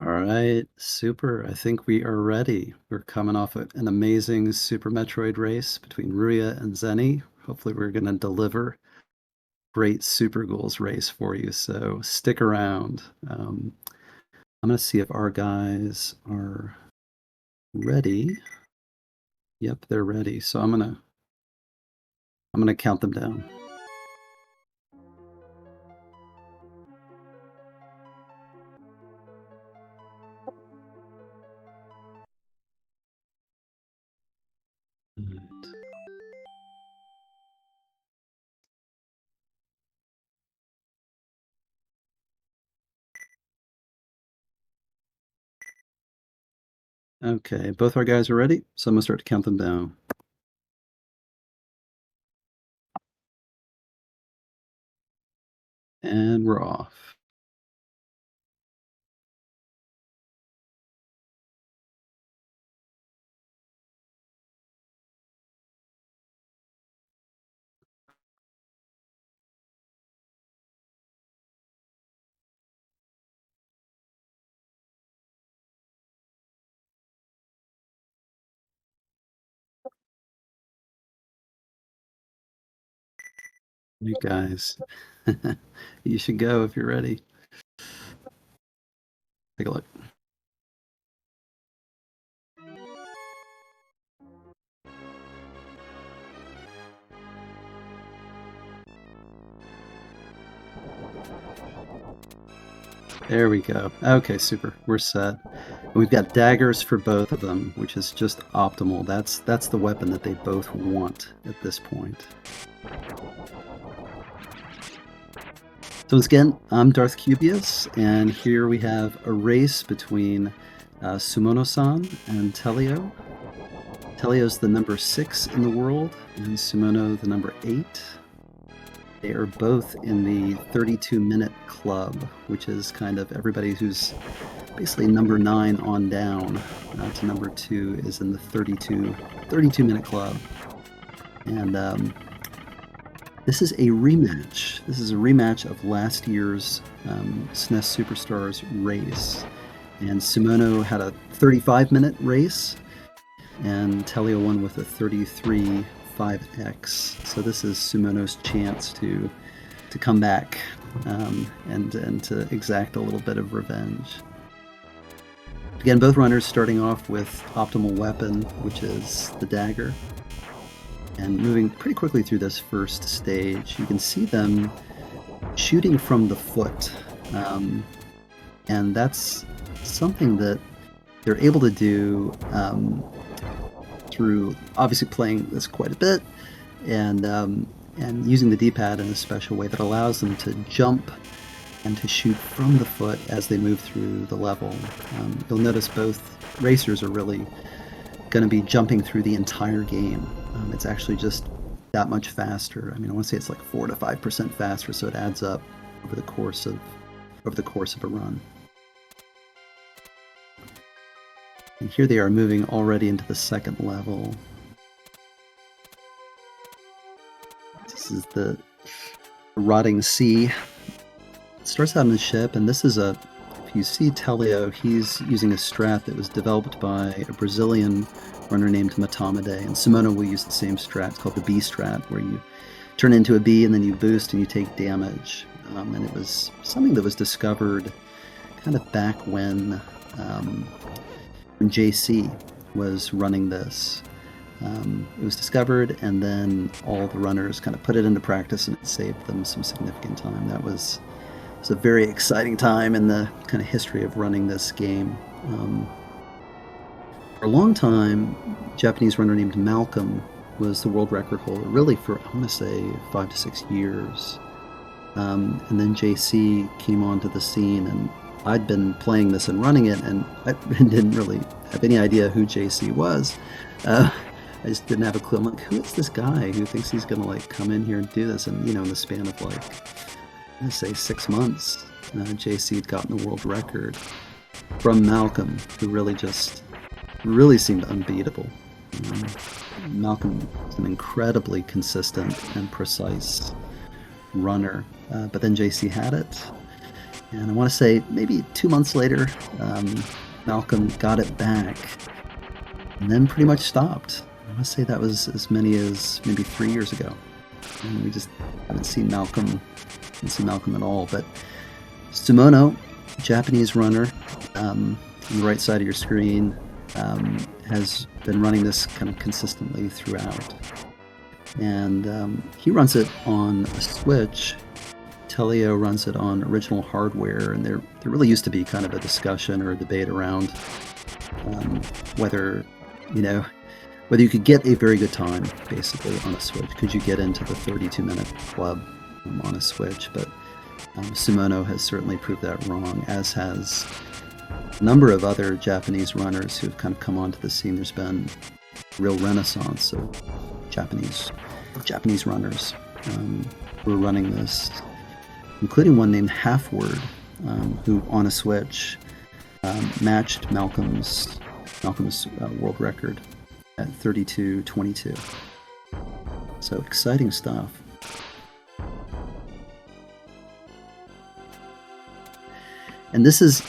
All right, super. I think we are ready. We're coming off an amazing Super Metroid race between Ruya and Zenny. Hopefully, we're going to deliver great Super Ghouls race for you. So stick around. I'm going to see if our guys are ready. Yep, they're ready. So I'm gonna count them down. Alright. Okay, both our guys are ready. So I'm gonna start to count them down, and we're off. You guys, you should go if you're ready. Take a look. There we go. Okay, super. We're set. We've got daggers for both of them, which is just optimal. That's the weapon that they both want at this point. So once again, I'm Darth Cubius, and here we have a race between Sumono-san and Telio. Telio's the number 6 in the world, and Sumono the number 8. They are both in the 32-minute club, which is kind of everybody who's basically number 9 on down to number 2 is in the 32-minute club. And this is a rematch. This is a rematch of last year's SNES Super Stars race. And Sumono had a 35-minute race, and Telio won with a 33 5X. So this is Sumono's chance to come back and to exact a little bit of revenge. Again, both runners starting off with optimal weapon, which is the dagger. And moving pretty quickly through this first stage, you can see them shooting from the foot. And that's something that they're able to do through obviously playing this quite a bit and using the D-pad in a special way that allows them to jump and to shoot from the foot as they move through the level. You'll notice both racers are really going to be jumping through the entire game. It's actually just that much faster. I mean, I want to say it's like 4 to 5% faster, so it adds up over the course of a run. And here they are moving already into the second level. This is the rotting sea. It starts out in the ship, and this is if you see Telio, he's using a strat that was developed by a Brazilian runner named Matamade, and Sumono will use the same strat. It's called the B strat, where you turn into a bee and then you boost and you take damage. And it was something that was discovered kind of back when JC was running this. It was discovered, and then all the runners kind of put it into practice, and it saved them some significant time. It was a very exciting time in the kind of history of running this game. For a long time, a Japanese runner named Malcolm was the world record holder, really for, I want to say, 5 to 6 years. And then JC came onto the scene, and I'd been playing this and running it, and I didn't really have any idea who JC was. I just didn't have a clue. I'm like, who is this guy who thinks he's going to like come in here and do this? And in the span of like, I say 6 months, JC had gotten the world record from Malcolm, who really seemed unbeatable. Malcolm is an incredibly consistent and precise runner, but then JC had it, And I want to say maybe 2 months later, Malcolm got it back and then pretty much stopped. I want to say that was as many as maybe 3 years ago. And we just haven't seen Malcolm at all. But Sumono, Japanese runner, on the right side of your screen, has been running this kind of consistently throughout. And he runs it on a Switch. Teleo runs it on original hardware, and there really used to be kind of a discussion or a debate around whether you could get a very good time basically on a Switch. Could you get into the 32-minute club on a Switch? But Sumono has certainly proved that wrong, as has a number of other Japanese runners who've kind of come onto the scene. There's been a real renaissance of Japanese runners who are running this, including one named Halfword, who on a Switch matched Malcolm's world record at 32:22. So exciting stuff. And this is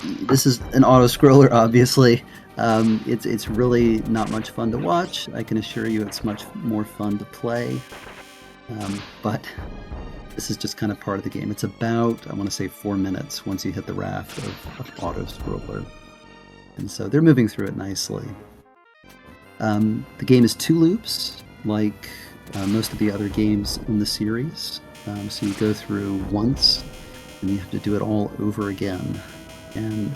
an auto scroller, obviously. It's really not much fun to watch. I can assure you, it's much more fun to play. But this is just kind of part of the game. It's about, I want to say, 4 minutes once you hit the raft of auto scroller. And so they're moving through it nicely. The game is 2 loops, like most of the other games in the series. So you go through once, and you have to do it all over again. And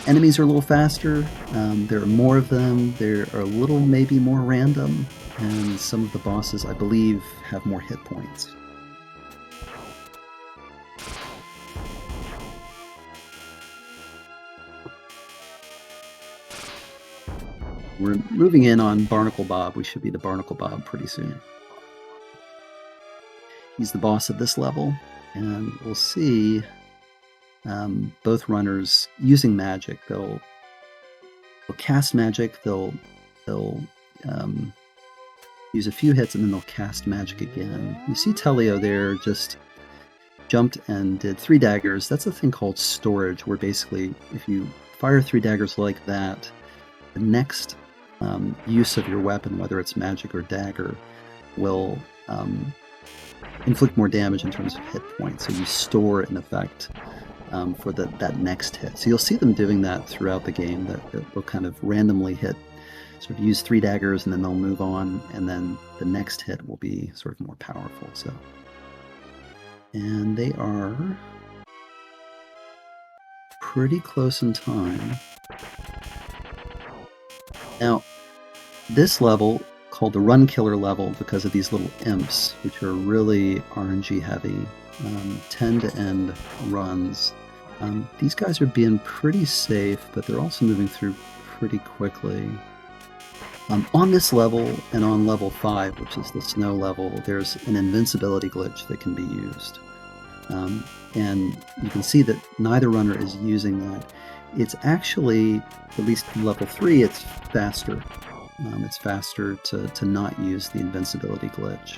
enemies are a little faster. There are more of them. They're a little maybe more random. And some of the bosses, I believe, have more hit points. We're moving in on Barnacle Bob. We should be the Barnacle Bob pretty soon. He's the boss of this level, and we'll see both runners using magic. They'll cast magic. They'll use a few hits, and then they'll cast magic again. You see Teleo there just jumped and did 3 daggers. That's a thing called storage, where basically if you fire 3 daggers like that, the next use of your weapon, whether it's magic or dagger, will inflict more damage in terms of hit points. So you store, in effect, for that next hit. So you'll see them doing that throughout the game, that they'll kind of randomly hit, sort of use 3 daggers, and then they'll move on, and then the next hit will be sort of more powerful. So, and they are pretty close in time. Now, this level, called the Run Killer level, because of these little imps, which are really RNG heavy, end-to-end runs. These guys are being pretty safe, but they're also moving through pretty quickly. On this level and on level 5, which is the snow level, there's an invincibility glitch that can be used. And you can see that neither runner is using that. It's actually, at least level 3, it's faster. It's faster to not use the invincibility glitch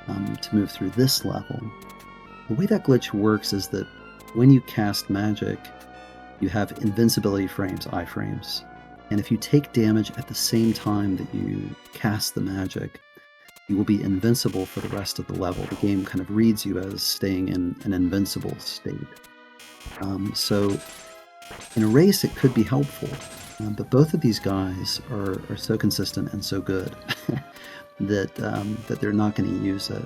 to move through this level. The way that glitch works is that when you cast magic, you have invincibility frames, iframes. And if you take damage at the same time that you cast the magic, you will be invincible for the rest of the level. The game kind of reads you as staying in an invincible state. So in a race, it could be helpful. But both of these guys are so consistent and so good that they're not going to use it.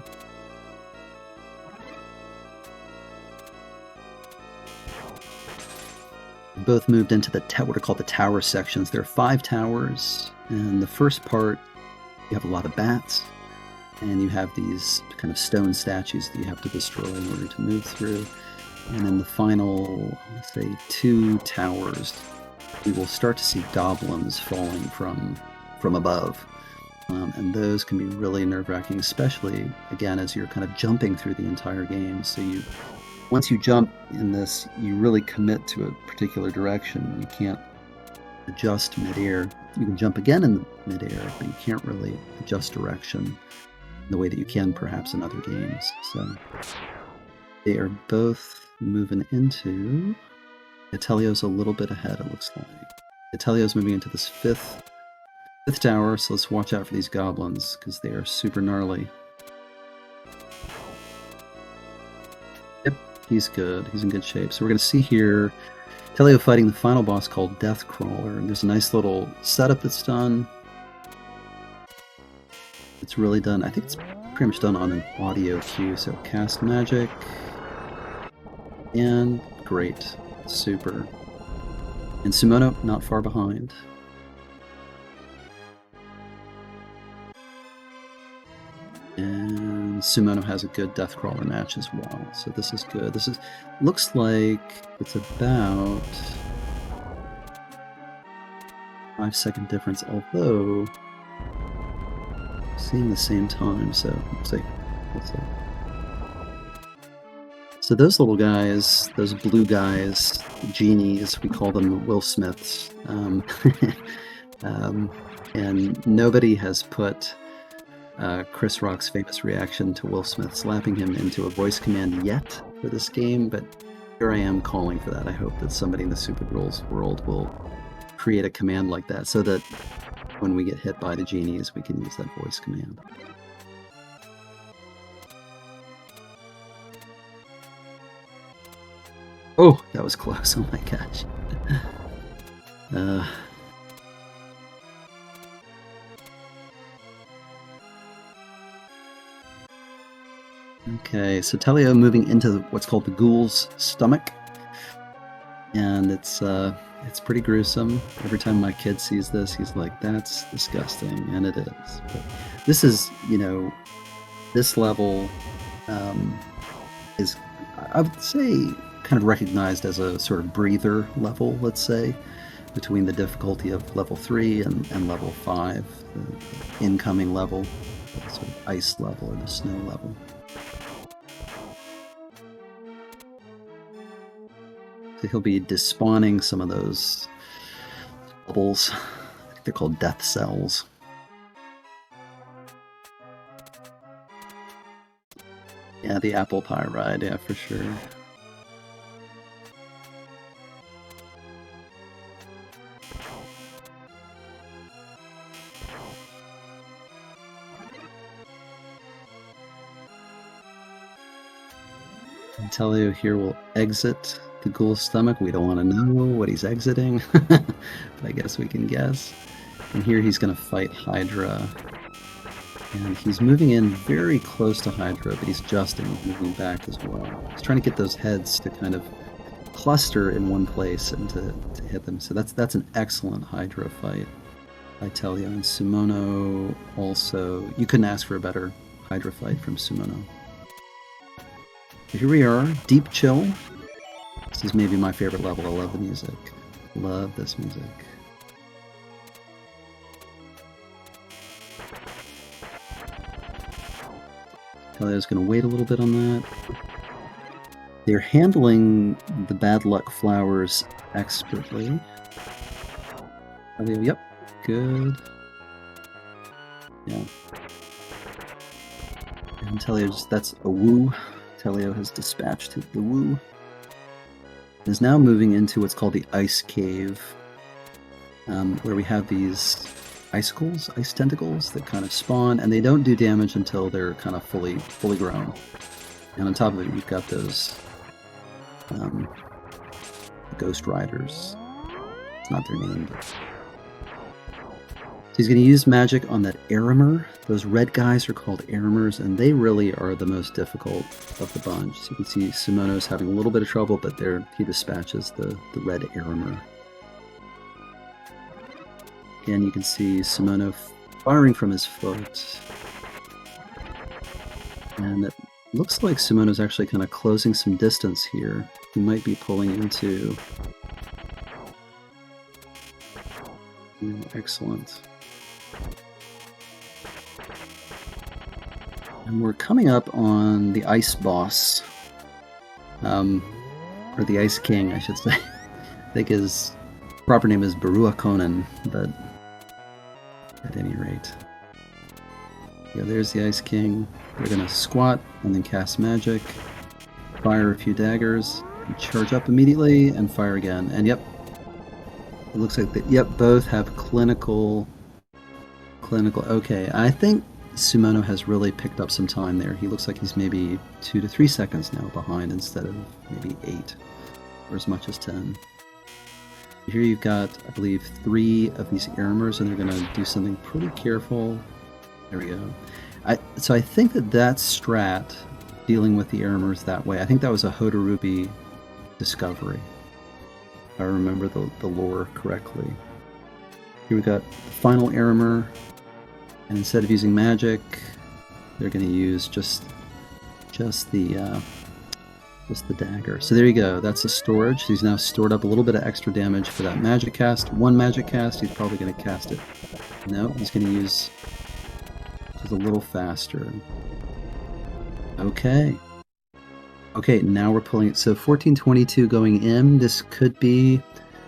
Both moved into what are called the tower sections. There are 5 towers, and the first part, you have a lot of bats, and you have these kind of stone statues that you have to destroy in order to move through. And in the final, let's say, 2 towers, we will start to see goblins falling from above. And those can be really nerve-wracking, especially, again, as you're kind of jumping through the entire game. So once you jump in this, you really commit to a particular direction. You can't adjust midair. You can jump again in midair, but you can't really adjust direction the way that you can perhaps in other games. So They are both moving into... Atelio's a little bit ahead, it looks like. Atelio's moving into this fifth tower, so let's watch out for these goblins, because they are super gnarly. Yep, he's good. He's in good shape. So we're going to see here Telio fighting the final boss called Deathcrawler, and there's a nice little setup that's done. It's really done. I think it's pretty much done on an audio cue, so cast magic. And great. Super. And Sumono not far behind. And Sumono has a good Deathcrawler match as well, so this is good. This is looks like it's about 5-second difference, although seeing the same time, so let's see. So those little guys, those blue guys, genies, we call them Will Smiths, and nobody has put Chris Rock's famous reaction to Will Smith slapping him into a voice command yet for this game, but here I am calling for that. I hope that somebody in the Super Rules world will create a command like that so that when we get hit by the genies, we can use that voice command. Oh, that was close. Oh my gosh. Okay, so Telio moving into what's called the Ghouls' stomach, and it's pretty gruesome. Every time my kid sees this, he's like, "That's disgusting," and it is. But this is, you know, this level is, I would say, kind of recognized as a sort of breather level, let's say, between the difficulty of level 3 and level 5, the incoming level, the sort of ice level or the snow level. So he'll be despawning some of those bubbles. I think they're called death cells. Yeah, the apple pie ride, yeah, for sure. Telio here will exit the ghoul's stomach. We don't want to know what he's exiting, but I guess we can guess. And here he's going to fight Hydra. And he's moving in very close to Hydra, but he's adjusting, moving back as well. He's trying to get those heads to kind of cluster in one place and to hit them. So that's an excellent Hydra fight by Telio. And Sumono also, you couldn't ask for a better Hydra fight from Sumono. Here we are, Deep Chill. This is maybe my favorite level. I love the music. Love this music. Telio's going to wait a little bit on that. They're handling the bad luck flowers expertly. Telio, yep, good. Yeah. And Telio just, that's a woo. Telio has dispatched the woo. Is now moving into what's called the Ice Cave, where we have these icicles, ice tentacles that kind of spawn, and they don't do damage until they're kind of fully grown. And on top of it, you've got those Ghost Riders. It's not their name, but... So he's going to use magic on that Arimer. Those red guys are called Arimers, and they really are the most difficult of the bunch. So you can see Sumono's having a little bit of trouble, but he dispatches the red Arimer. Again, you can see Sumono firing from his foot. And it looks like Sumono's actually kind of closing some distance here. He might be pulling into... Excellent. And we're coming up on the Ice Boss, or the Ice King, I should say. I think his proper name is Barua Conan, but at any rate. Yeah, there's the Ice King. We're going to squat and then cast magic. fire a few daggers, and charge up immediately, and fire again. And yep, it looks like both have clinical. Okay, I think Sumono has really picked up some time there. He looks like he's maybe 2 to 3 seconds now behind instead of maybe 8 or as much as 10. Here you've got, I believe, 3 of these Aramers, and they're going to do something pretty careful. There we go. So I think that's strat, dealing with the Aramers that way. I think that was a Hodorubi discovery, if I remember the lore correctly. Here we got the final Aramer, and instead of using magic, they're going to use just the dagger. So there you go. That's the storage. He's now stored up a little bit of extra damage for that magic cast. One magic cast, he's probably going to cast it. No, he's going to use just a little faster. Okay. Okay, now we're pulling it. So 1422 going in. This could be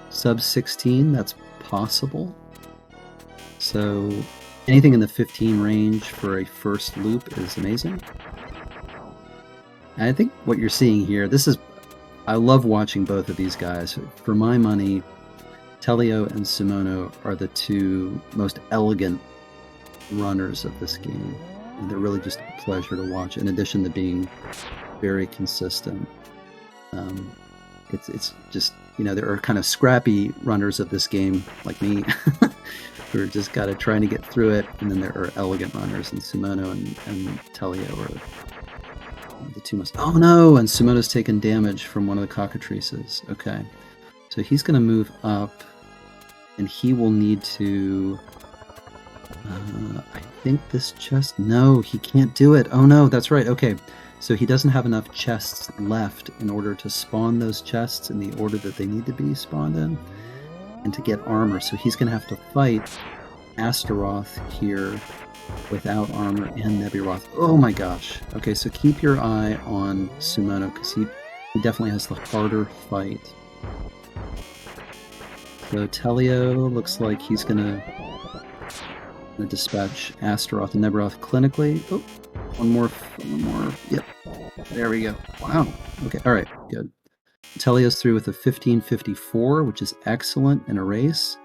sub 16. That's possible. So anything in the 15 range for a first loop is amazing. And I think what you're seeing here, I love watching both of these guys. For my money, Telio and Sumono are the 2 most elegant runners of this game. And they're really just a pleasure to watch, in addition to being very consistent. It's just, there are kind of scrappy runners of this game, like me, who are just trying to get through it, and then there are elegant runners, and Sumono and Telio are the 2 most... Oh no! And Sumono's taken damage from one of the cockatrices. Okay. So he's going to move up, and he will need to... I think this chest... No, he can't do it. Oh no, that's right. Okay. So he doesn't have enough chests left in order to spawn those chests in the order that they need to be spawned in, and to get armor. So he's going to have to fight Astaroth here without armor and Neburoth. Oh my gosh. Okay, so keep your eye on Sumono, because he definitely has the harder fight. So Telio looks like he's going to dispatch Astaroth and Neburoth clinically. Oh, one more. Yep. There we go. Wow. Okay, alright, good. Telio's through with a 1554, which is excellent in a race.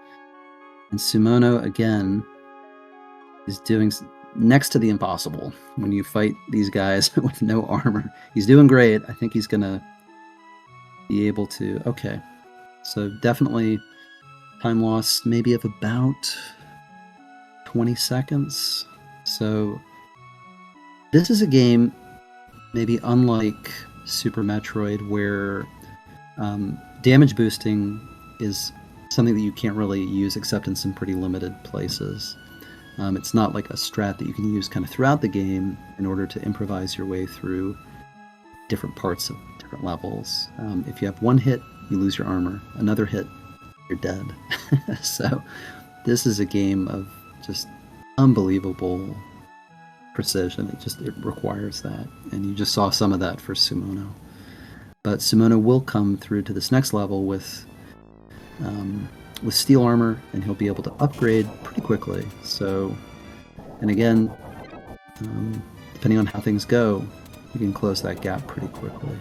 And Sumono, again, is doing next to the impossible when you fight these guys with no armor. He's doing great. I think he's going to be able to... Okay. So definitely time loss maybe of about 20 seconds. So this is a game maybe unlike Super Metroid, where damage boosting is something that you can't really use except in some pretty limited places. It's not like a strat that you can use kind of throughout the game in order to improvise your way through different parts of different levels. If you have one hit, you lose your armor. Another hit, you're dead. So this is a game of just unbelievable precision. It requires that, and you just saw some of that for Sumono. But Sumono will come through to this next level with steel armor, and he'll be able to upgrade pretty quickly. So, and again, depending on how things go, you can close that gap pretty quickly.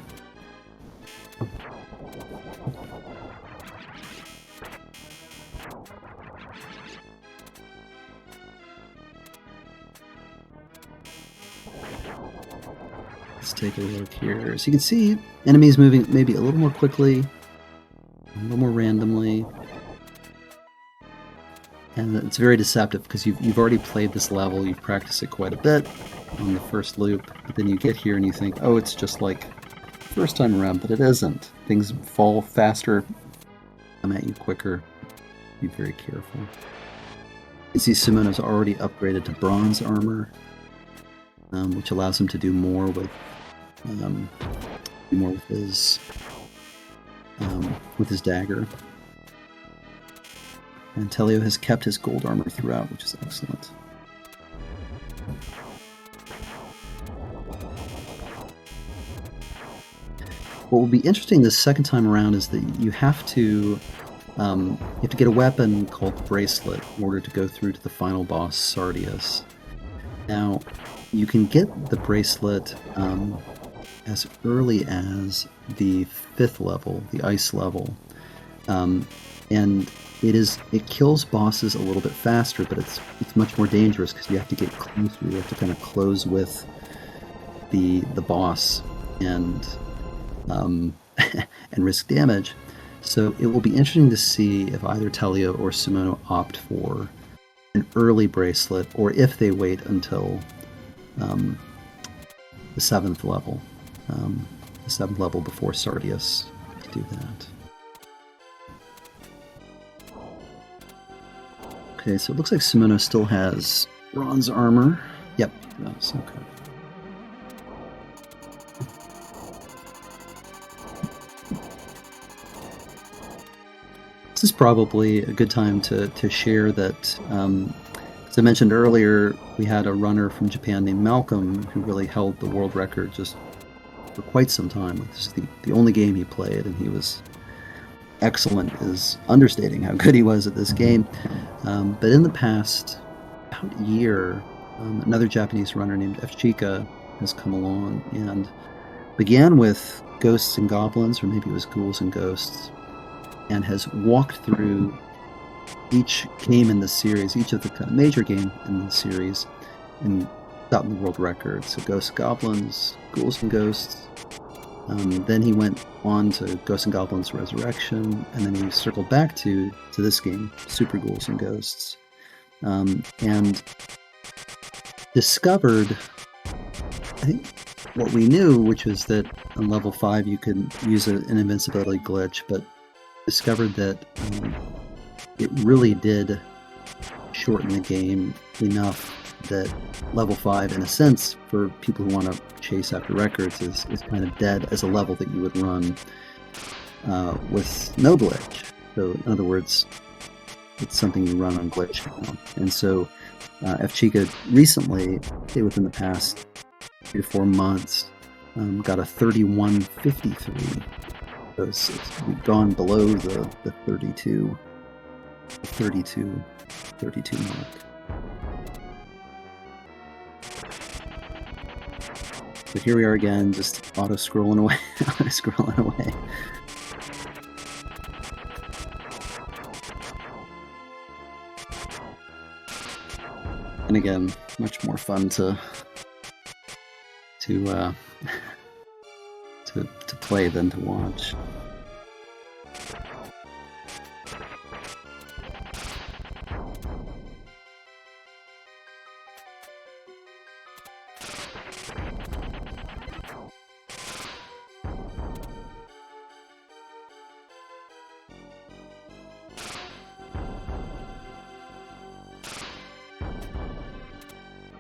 Let's take a look here. So you can see enemies moving maybe a little more quickly, a little more randomly. And it's very deceptive because you've already played this level, you've practiced it quite a bit on the first loop, but then you get here and you think, oh, it's just like first time around, but it isn't. Things fall faster, come at you quicker. Be very careful. You see Sumono's already upgraded to bronze armor, which allows him to do more with his dagger. And Telio has kept his gold armor throughout, which is excellent. What will be interesting this second time around is that you have to get a weapon called Bracelet in order to go through to the final boss, Sardius. Now, you can get the bracelet as early as the 5th level, the ice level. And it kills bosses a little bit faster, but it's much more dangerous because you have to get closer. You have to kind of close with the boss and and risk damage. So it will be interesting to see if either Telio or Sumono opt for an early bracelet, or if they wait until the 7th level, before Sardius to do that. Okay, so it looks like Sumono still has bronze armor. Yep, he does. Okay. This is probably a good time to share that, as I mentioned earlier, we had a runner from Japan named Malcolm who really held the world record just for quite some time. This is the only game he played, and he was excellent is understating how good he was at this game. But in the past about year, another Japanese runner named Fchika has come along and began with Ghosts and Goblins, or maybe it was Ghouls and Ghosts, and has walked through each game in the series, each of the kind of major game in the series, and gotten the world record. So Ghosts and Goblins, Ghouls and Ghosts. Then he went on to Ghosts and Goblins Resurrection, and then he circled back to this game, Super Ghouls and Ghosts, and discovered, I think, what we knew, which was that on level 5 you could use an invincibility glitch, but discovered that it really did shorten the game enough that level 5, in a sense, for people who want to chase after records, is kind of dead as a level that you would run with no glitch. So, in other words, it's something you run on glitch now. And so, Fchika recently, within the past 3 to 4 months, got a 3153. So it's gone below the 32 mark. So here we are again, just auto-scrolling away, And again, much more fun to play than to watch.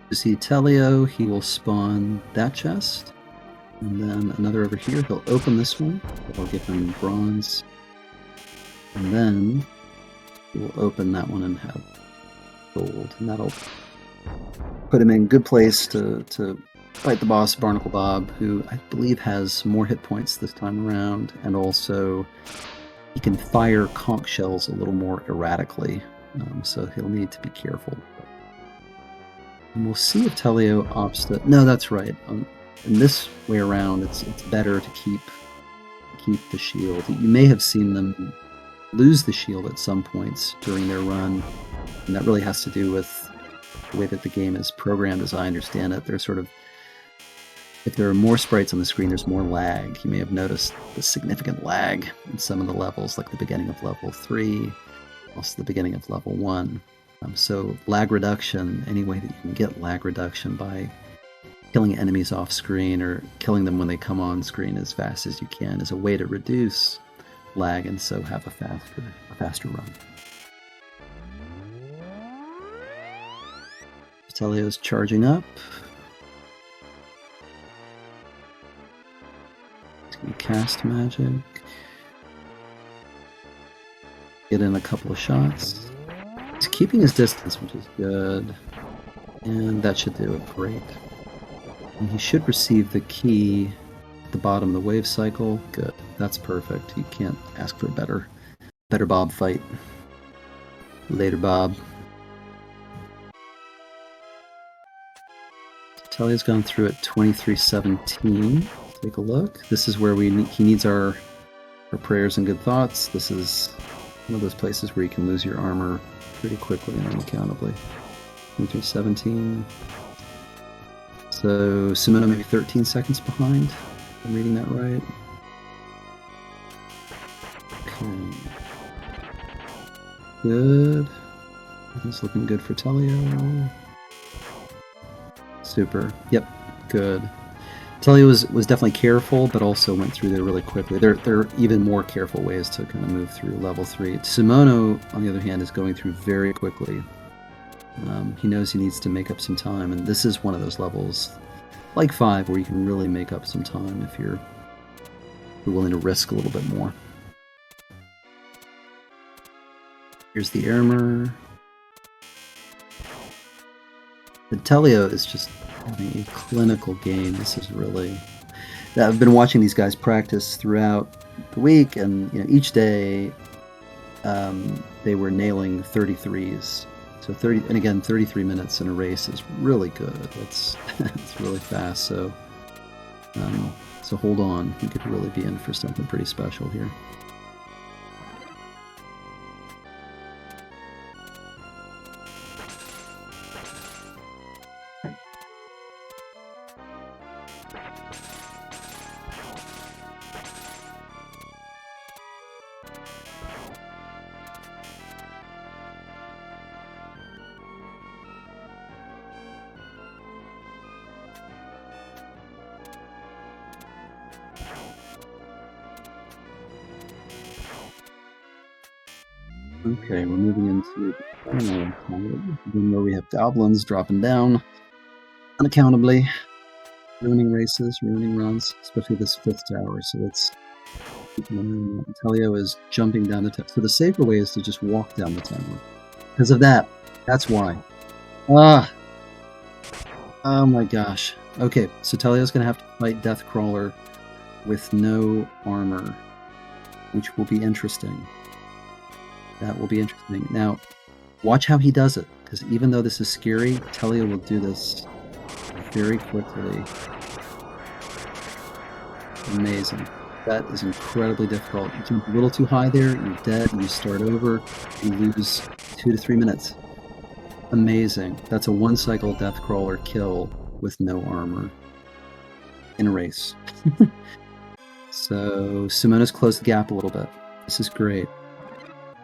To see Telio, he will spawn that chest, and then another over here. He'll open this one. It'll give him bronze, and then he will open that one and have gold, and that'll put him in a good place to fight the boss, Barnacle Bob, who I believe has more hit points this time around, and also he can fire conch shells a little more erratically, so he'll need to be careful. And we'll see if Telio opts to... No, that's right. In this way around, it's better to keep the shield. You may have seen them lose the shield at some points during their run, and that really has to do with the way that the game is programmed, as I understand it. There's sort of... If there are more sprites on the screen, there's more lag. You may have noticed the significant lag in some of the levels, like the beginning of level 3, also the beginning of level 1. So lag reduction, any way that you can get lag reduction by killing enemies off screen or killing them when they come on screen as fast as you can, is a way to reduce lag and so have a faster run. Telio's charging up. He's going to cast magic. Get in a couple of shots. He's keeping his distance, which is good. And that should do it. Great. And he should receive the key at the bottom of the wave cycle. Good. That's perfect. You can't ask for a better Bob fight. Later, Bob. Telio's gone through at 23:17. take a look. This is where he needs our prayers and good thoughts. This is one of those places where you can lose your armor pretty quickly and unaccountably. 17. So Sumono maybe 13 seconds behind. I'm reading that right. Okay. Good. It's looking good for Telio. Super. Yep. Good. Telio was definitely careful, but also went through there really quickly. There are even more careful ways to kind of move through level 3. Sumono, on the other hand, is going through very quickly. He knows he needs to make up some time, and this is one of those levels, like 5, where you can really make up some time if you're willing to risk a little bit more. Here's the armor. The Telio is just having a clinical game. This is really... I've been watching these guys practice throughout the week, and each day they were nailing 33s. So 33 minutes in a race is really good. It's really fast. So hold on. You could really be in for something pretty special here. Okay, we're moving into where we have goblins dropping down unaccountably, ruining races, ruining runs, especially this 5th tower. So it's Telio is jumping down the tower. So the safer way is to just walk down the tower. Because of that. That's why. Oh my gosh. Okay, so Telio's going to have to fight Deathcrawler with no armor, which will be interesting. That will be interesting. Now, watch how he does it, because even though this is scary, Telio will do this very quickly. Amazing. That is incredibly difficult. You jump a little too high there, you're dead, you start over, you lose 2 to 3 minutes. Amazing. That's a 1-cycle Deathcrawler kill with no armor in a race. So, Sumono's closed the gap a little bit. This is great.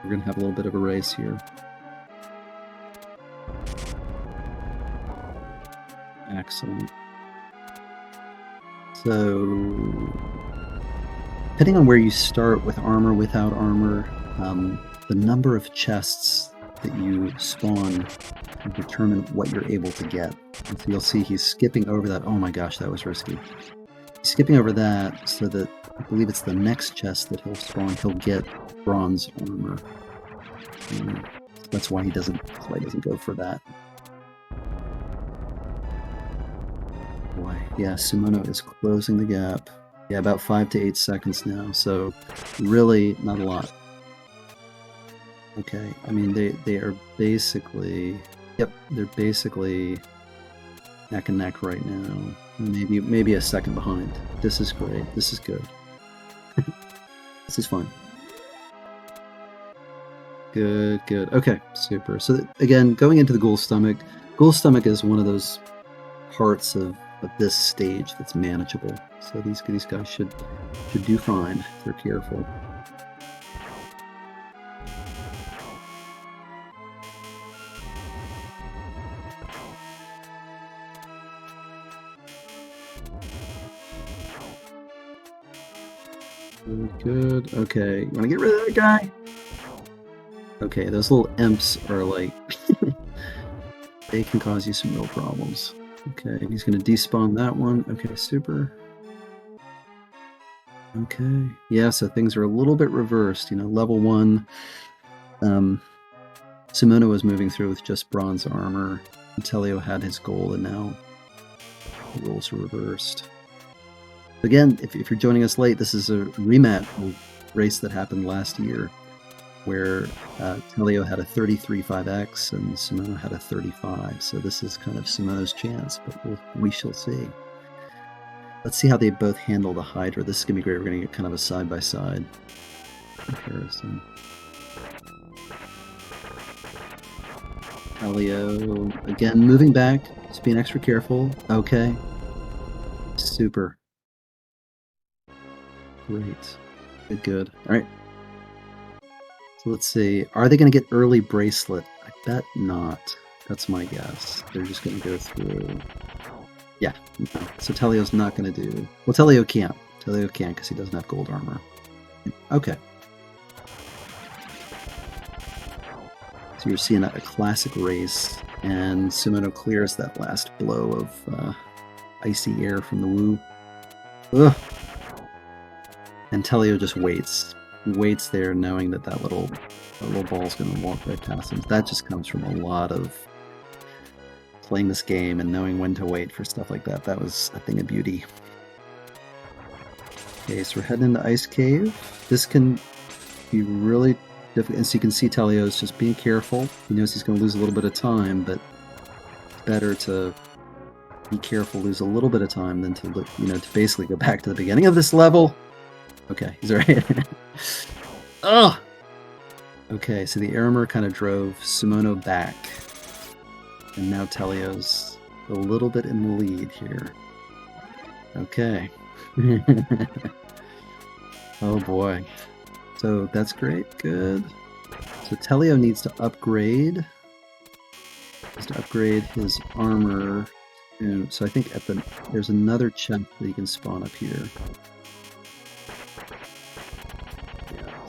We're going to have a little bit of a race here. Excellent. So, depending on where you start with armor, without armor, the number of chests that you spawn can determine what you're able to get. And so you'll see he's skipping over that. Oh my gosh, that was risky. He's skipping over that so that I believe it's the next chest that he'll spawn. He'll get bronze armor. That's why he doesn't go for that. Boy, yeah, Sumono is closing the gap. Yeah, about 5 to 8 seconds now, so really not a lot. Okay, I mean they are basically, yep, they're basically neck and neck right now. Maybe a second behind. This is great. This is good. This is fun. Good, good. Okay, super. So again, going into the Ghoul Stomach. Ghoul Stomach is one of those parts of this stage that's manageable. So these guys should do fine if they're careful. Really good. Okay, you want to get rid of that guy? Okay, those little imps are like... they can cause you some real problems. Okay, he's going to despawn that one. Okay, super. Okay, yeah, so things are a little bit reversed. Level 1, Sumono was moving through with just bronze armor. Telio had his gold, and now the rules are reversed. Again, if you're joining us late, this is a rematch race that happened last year, where Telio had a 33.5x and Sumono had a 35. So this is kind of Sumono's chance, but we shall see. Let's see how they both handle the Hydra. This is going to be great. We're going to get kind of a side-by-side comparison. Telio, again, moving back. Just being extra careful. Okay. Super. Great. Good. All right. So let's see. Are they going to get early bracelet? I bet not. That's my guess. They're just going to go through... Yeah, no. So Telio's not going to do... Well, Telio can't. Telio can't because he doesn't have gold armor. Okay. So you're seeing a classic race, and Sumono clears that last blow of icy air from the Woo. Ugh. And Telio just waits. He waits there knowing that that little ball's going to walk right past him. That just comes from a lot of playing this game and knowing when to wait for stuff like that. That was a thing of beauty. Okay, so we're heading into Ice Cave. This can be really difficult. And so you can see Telio's just being careful. He knows he's going to lose a little bit of time, but it's better to be careful, lose a little bit of time than to, to basically go back to the beginning of this level. Okay, he's alright. Oh! Okay, so the Aramer kind of drove Sumono back. And now Telio's a little bit in the lead here. Okay. Oh boy. So that's great, good. So Telio needs to upgrade. His armor. So I think there's another chest that he can spawn up here.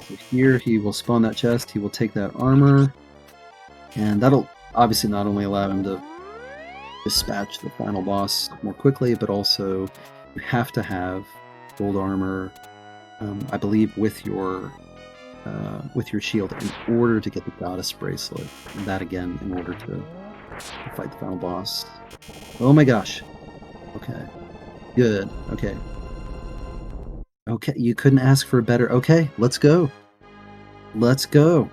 So here he will spawn that chest, he will take that armor, and that'll obviously not only allow him to dispatch the final boss more quickly, but also you have to have gold armor, I believe, with your shield in order to get the Goddess Bracelet. And that again in order to fight the final boss. Oh my gosh. Okay. Good. Okay. Okay, you couldn't ask for a better... Okay, let's go. Let's go.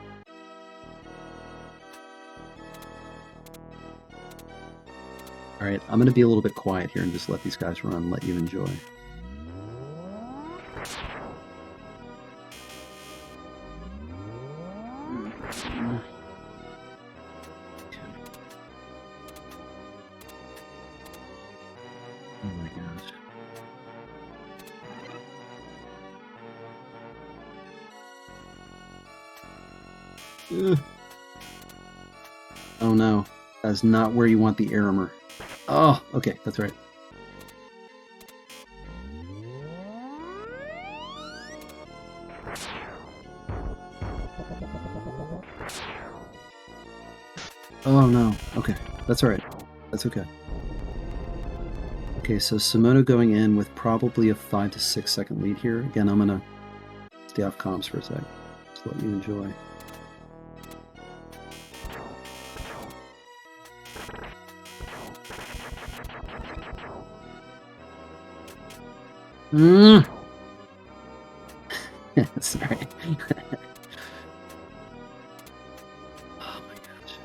Alright, I'm going to be a little bit quiet here and just let these guys run and let you enjoy. Ugh. Oh no, that's not where you want the Aramer. Oh, okay, that's right. Oh no, okay, that's alright. That's okay. Okay, so Sumono going in with probably a 5 to 6 second lead here. Again, I'm gonna stay off comms for a sec. Just let you enjoy. Sorry. Oh my gosh.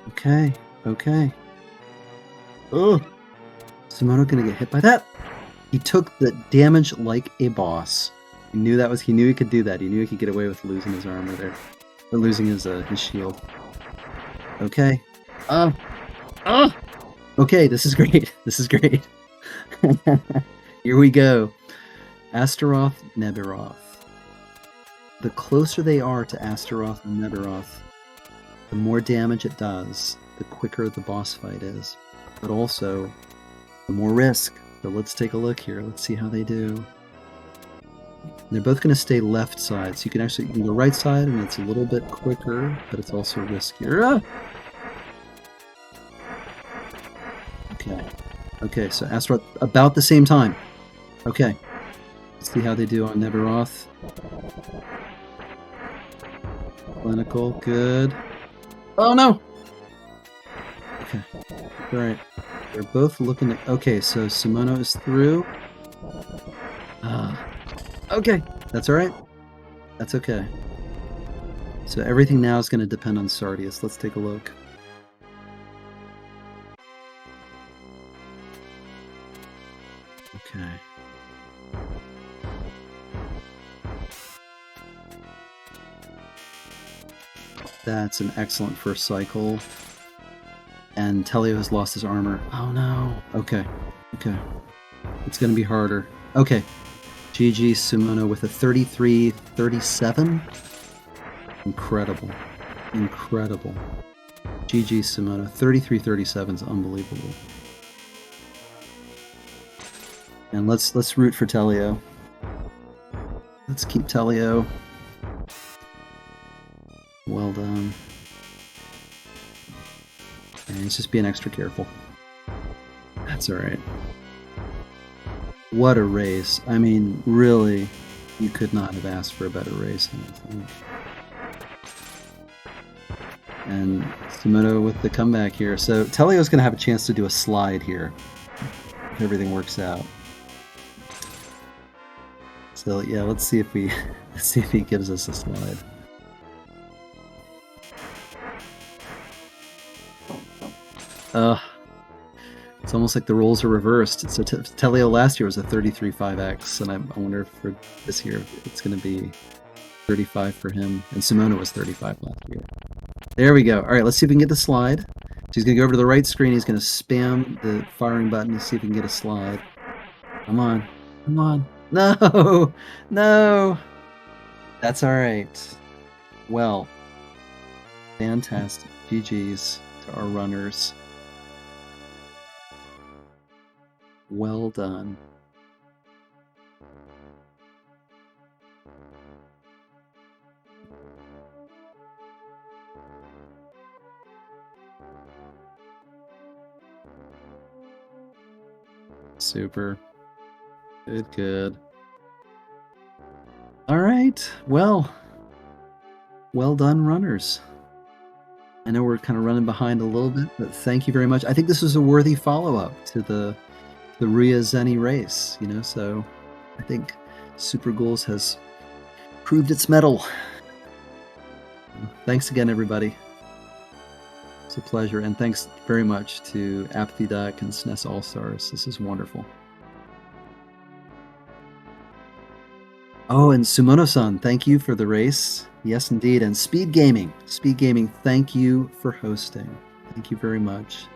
Okay, okay. Oh! Sumono gonna get hit by that? He took the damage like a boss. He knew he could do that. He knew he could get away with losing his armor there. Or losing his shield. Okay. Okay, this is great. This is great. Here we go. Astaroth, Nebiroth. The closer they are to Astaroth and Nebiroth, the more damage it does, the quicker the boss fight is. But also, the more risk. So let's take a look here. Let's see how they do. They're both going to stay left side, so you can go right side, and it's a little bit quicker, but it's also riskier. Okay. Okay, so Astaroth about the same time. Okay. Let's see how they do on Nebiroth. Clinical, good. Oh no! Okay. Alright. They're both looking at... Okay, so Sumono is through. Okay. That's alright. That's okay. So everything now is going to depend on Sardius. Let's take a look. That's an excellent first cycle. And Telio has lost his armor. Oh no. Okay. Okay. It's going to be harder. Okay. GG Sumono with a 33-37. Incredible. Incredible. GG Sumono. 33-37 is unbelievable. And let's root for Telio. Let's keep Telio. Well done. And he's just being extra careful. That's alright. What a race. I mean, really, you could not have asked for a better race, I think. And Sumono with the comeback here. So Telio's going to have a chance to do a slide here, if everything works out. So yeah, let's see if he gives us a slide. It's almost like the roles are reversed. So Telio last year was a 33.5x, and I wonder if for this year it's going to be 35 for him. And Sumono was 35 last year. There we go. All right, let's see if we can get the slide. So he's going to go over to the right screen. He's going to spam the firing button to see if he can get a slide. Come on. Come on. No! No! That's all right. Well, fantastic. GG's to our runners. Well done. Super. Good, good. All right. Well done, runners. I know we're kind of running behind a little bit, but thank you very much. I think this was a worthy follow-up to the Ria Zeni race, you know, so I think Super Ghouls has proved its mettle. Thanks again, everybody. It's a pleasure, and thanks very much to Apathy Duck and SNES All Stars. This is wonderful. Oh, and Sumono-san, thank you for the race. Yes, indeed. And SpeedGaming, thank you for hosting. Thank you very much.